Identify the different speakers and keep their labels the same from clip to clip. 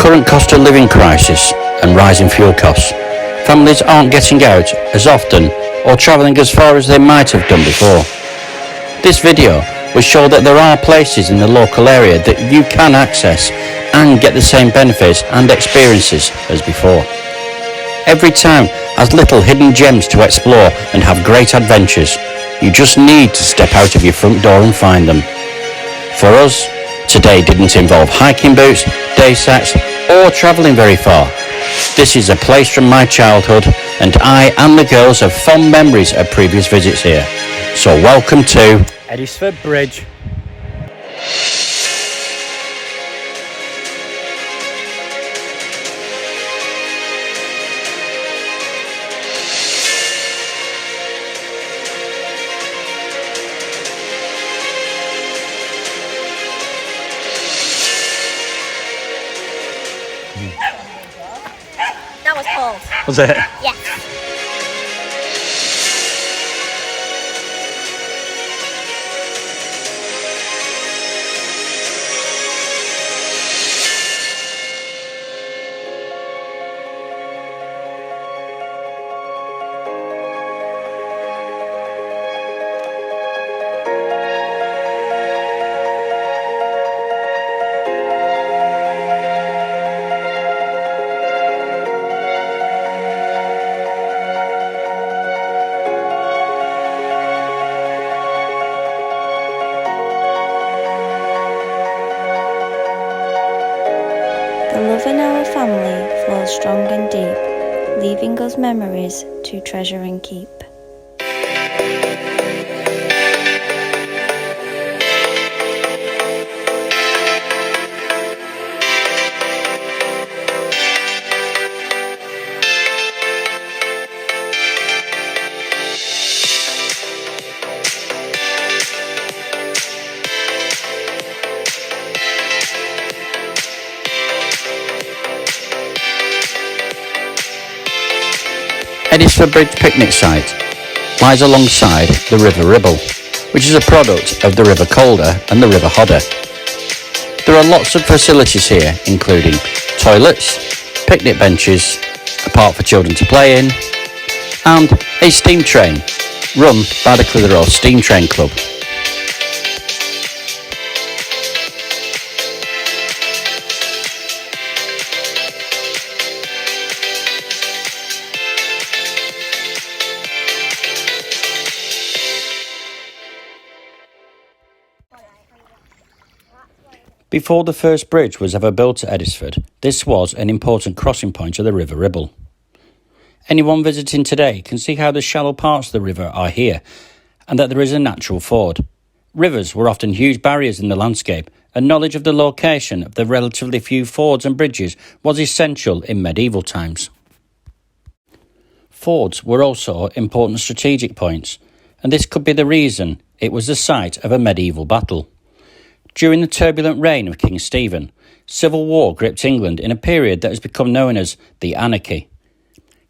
Speaker 1: current cost of living crisis and rising fuel costs, families aren't getting out as often or travelling as far as they might have done before. This video will show that there are places in the local area that you can access and get the same benefits and experiences as before. Every town has little hidden gems to explore and have great adventures. You just need to step out of your front door and find them. For us, today didn't involve hiking boots, day sacks, or travelling very far. This is a place from my childhood, and I and the girls have fond memories of previous visits here. So welcome to
Speaker 2: Edisford Bridge.
Speaker 3: That was cold.
Speaker 2: Was it?
Speaker 3: Yeah.
Speaker 4: The love in our family flows strong and deep, leaving us memories to treasure and keep.
Speaker 1: Edisford Bridge picnic site lies alongside the River Ribble, which is a product of the River Calder and the River Hodder. There are lots of facilities here, including toilets, picnic benches, a park for children to play in, and a steam train run by the Clitheroe Steam Train Club. Before the first bridge was ever built at Edisford, this was an important crossing point of the River Ribble. Anyone visiting today can see how the shallow parts of the river are here, and that there is a natural ford. Rivers were often huge barriers in the landscape, and knowledge of the location of the relatively few fords and bridges was essential in medieval times. Fords were also important strategic points, and this could be the reason it was the site of a medieval battle. During the turbulent reign of King Stephen, civil war gripped England in a period that has become known as the Anarchy.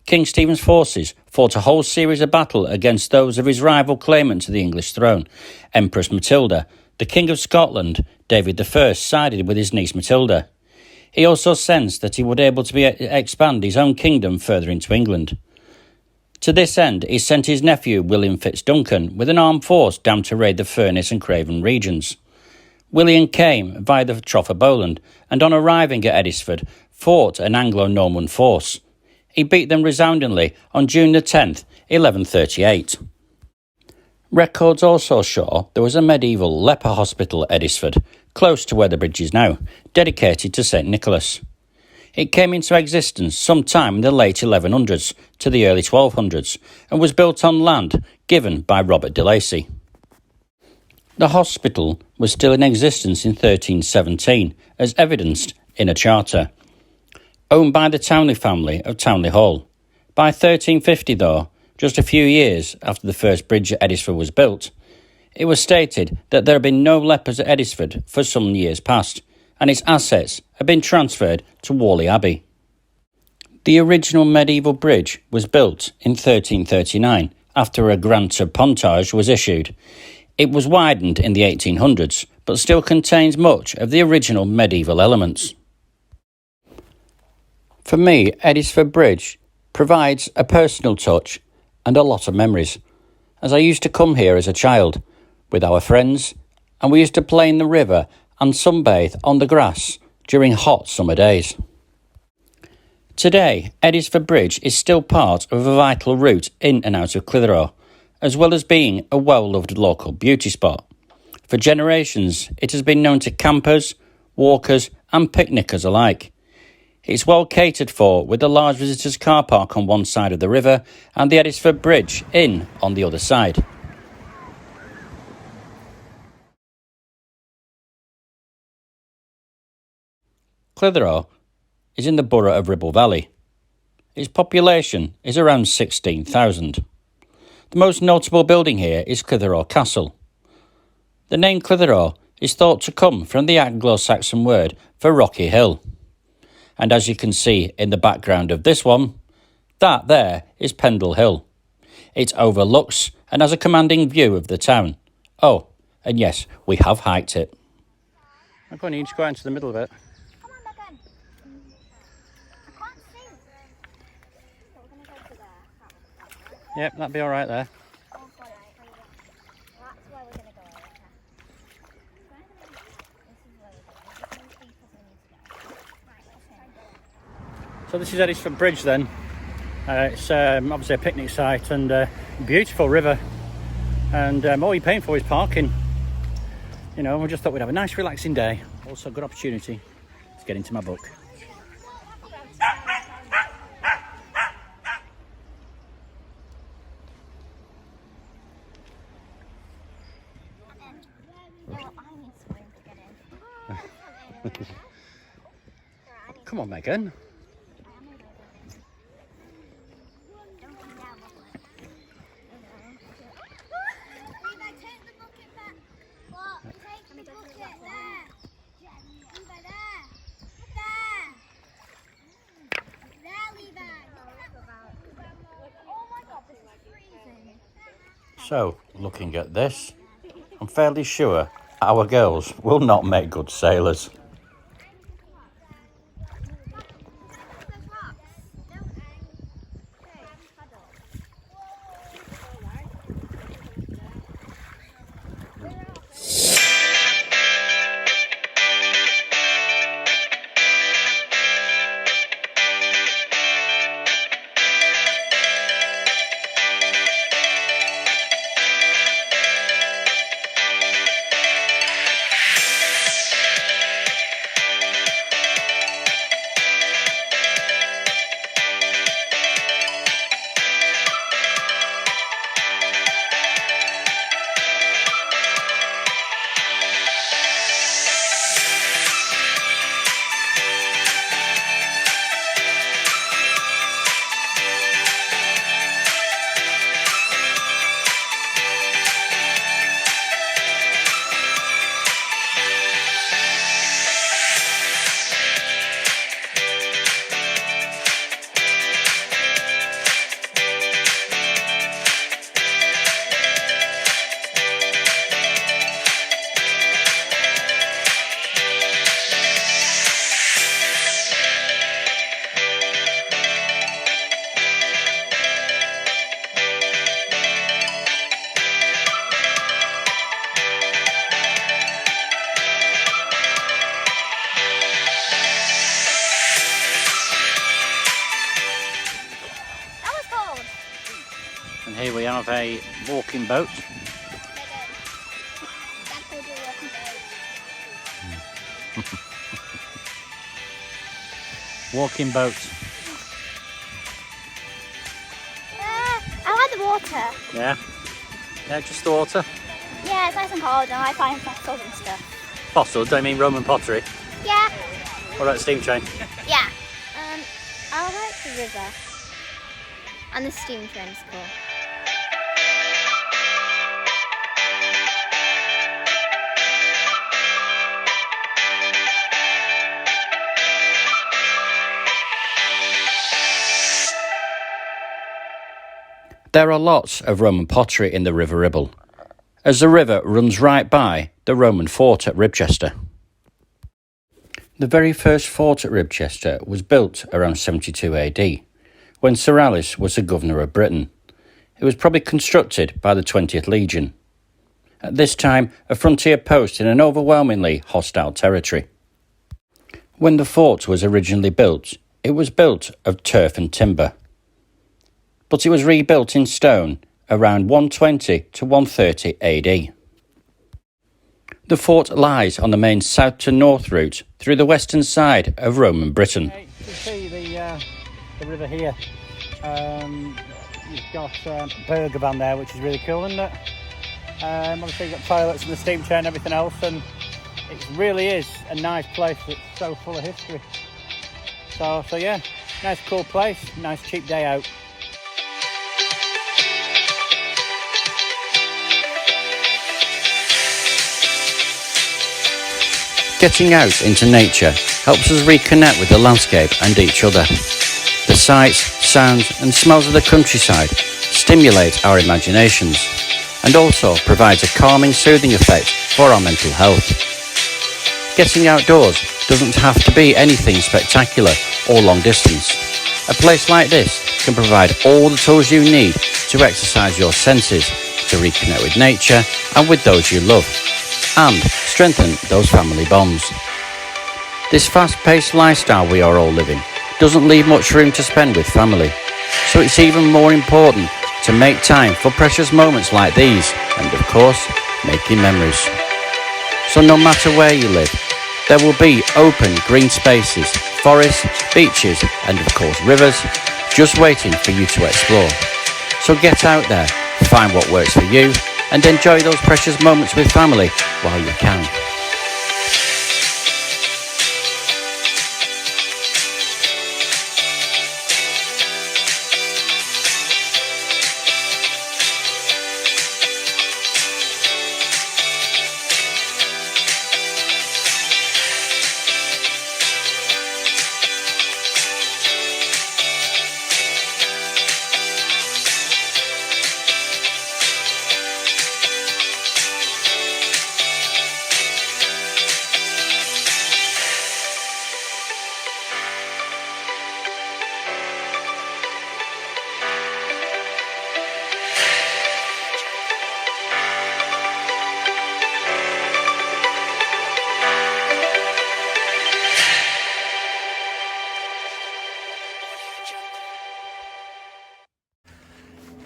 Speaker 1: King Stephen's forces fought a whole series of battles against those of his rival claimant to the English throne, Empress Matilda. The King of Scotland, David I, sided with his niece Matilda. He also sensed that he would be able to expand his own kingdom further into England. To this end, he sent his nephew William Fitz-Duncan with an armed force down to raid the Furness and Craven regions. William came via the Trough of Bowland, and on arriving at Edisford, fought an Anglo-Norman force. He beat them resoundingly on June the 10th, 1138. Records also show there was a medieval leper hospital at Edisford, close to where the bridge is now, dedicated to St Nicholas. It came into existence sometime in the late 1100s to the early 1200s, and was built on land given by Robert de Lacy. The hospital was still in existence in 1317, as evidenced in a charter, owned by the Townley family of Townley Hall. By 1350, though, just a few years after the first bridge at Edisford was built, it was stated that there had been no lepers at Edisford for some years past, and its assets had been transferred to Whalley Abbey. The original medieval bridge was built in 1339 after a grant of pontage was issued. It was widened in the 1800s, but still contains much of the original medieval elements. For me, Edisford Bridge provides a personal touch and a lot of memories, as I used to come here as a child with our friends, and we used to play in the river and sunbathe on the grass during hot summer days. Today, Edisford Bridge is still part of a vital route in and out of Clitheroe, as well as being a well-loved local beauty spot. For generations, it has been known to campers, walkers and picnickers alike. It's well catered for, with a large visitors car park on one side of the river and the Edisford Bridge Inn on the other side. Clitheroe is in the borough of Ribble Valley. Its population is around 16,000. The most notable building here is Clitheroe Castle. The name Clitheroe is thought to come from the Anglo-Saxon word for rocky hill. And as you can see in the background of this one, that there is Pendle Hill. It overlooks and has a commanding view of the town. Oh, and yes, we have hiked it. I'm going to need to go out into the middle of it. Yep, that'd be all right there. So this is Edisford Bridge then. It's obviously a picnic site and a beautiful river. And all you're paying for is parking. You know, we just thought we'd have a nice relaxing day. Also a good opportunity to get into my book. Come on, Megan. So, looking at this, I'm fairly sure our girls will not make good sailors. And here we have a walking boat. Walking boat.
Speaker 2: I like the water.
Speaker 1: Yeah? Yeah, just the water?
Speaker 2: Yeah, it's nice and cold and I find fossils and stuff.
Speaker 1: Fossils? Don't you mean Roman pottery?
Speaker 2: Yeah.
Speaker 1: What about the steam train?
Speaker 2: Yeah. I like the river. And the steam train's cool.
Speaker 1: There are lots of Roman pottery in the River Ribble, as the river runs right by the Roman fort at Ribchester. The very first fort at Ribchester was built around 72 AD, when Sir Alice was the governor of Britain. It was probably constructed by the 20th Legion. At this time, a frontier post in an overwhelmingly hostile territory. When the fort was originally built, it was built of turf and timber, but it was rebuilt in stone around 120 to 130 AD. The fort lies on the main south to north route through the western side of Roman Britain.
Speaker 3: You can see the river here. You've got Bergavan there, which is really cool, isn't it? Obviously you've got toilets and the steam train and everything else, and it really is a nice place that's so full of history. So yeah, nice cool place, nice cheap day out.
Speaker 1: Getting out into nature helps us reconnect with the landscape and each other. The sights, sounds and smells of the countryside stimulate our imaginations and also provides a calming, soothing effect for our mental health. Getting outdoors doesn't have to be anything spectacular or long distance. A place like this can provide all the tools you need to exercise your senses, to reconnect with nature and with those you love, and strengthen those family bonds. This fast-paced lifestyle we are all living doesn't leave much room to spend with family, so it's even more important to make time for precious moments like these and, of course, making memories. So no matter where you live, there will be open green spaces, forests, beaches and, of course, rivers just waiting for you to explore. So get out there, find what works for you and enjoy those precious moments with family while you can.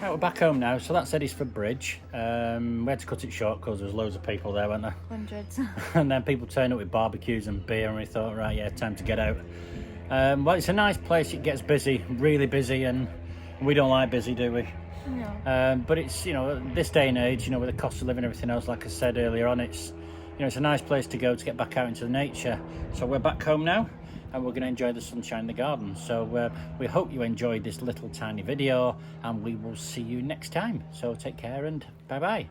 Speaker 3: Right, we're back home now, so that's Edisford Bridge. We had to cut it short because there was loads of people there, weren't there?
Speaker 2: Hundreds.
Speaker 3: And then people turned up with barbecues and beer, and we thought, right, yeah, time to get out. Well, it's a nice place. It gets busy, really busy, and we don't like busy, do we?
Speaker 2: No.
Speaker 3: But it's, this day and age, with the cost of living and everything else, like I said earlier on, it's a nice place to go to get back out into the nature. So we're back home now, and we're going to enjoy the sunshine in the garden. So we hope you enjoyed this little tiny video, and we will see you next time. So take care and bye bye.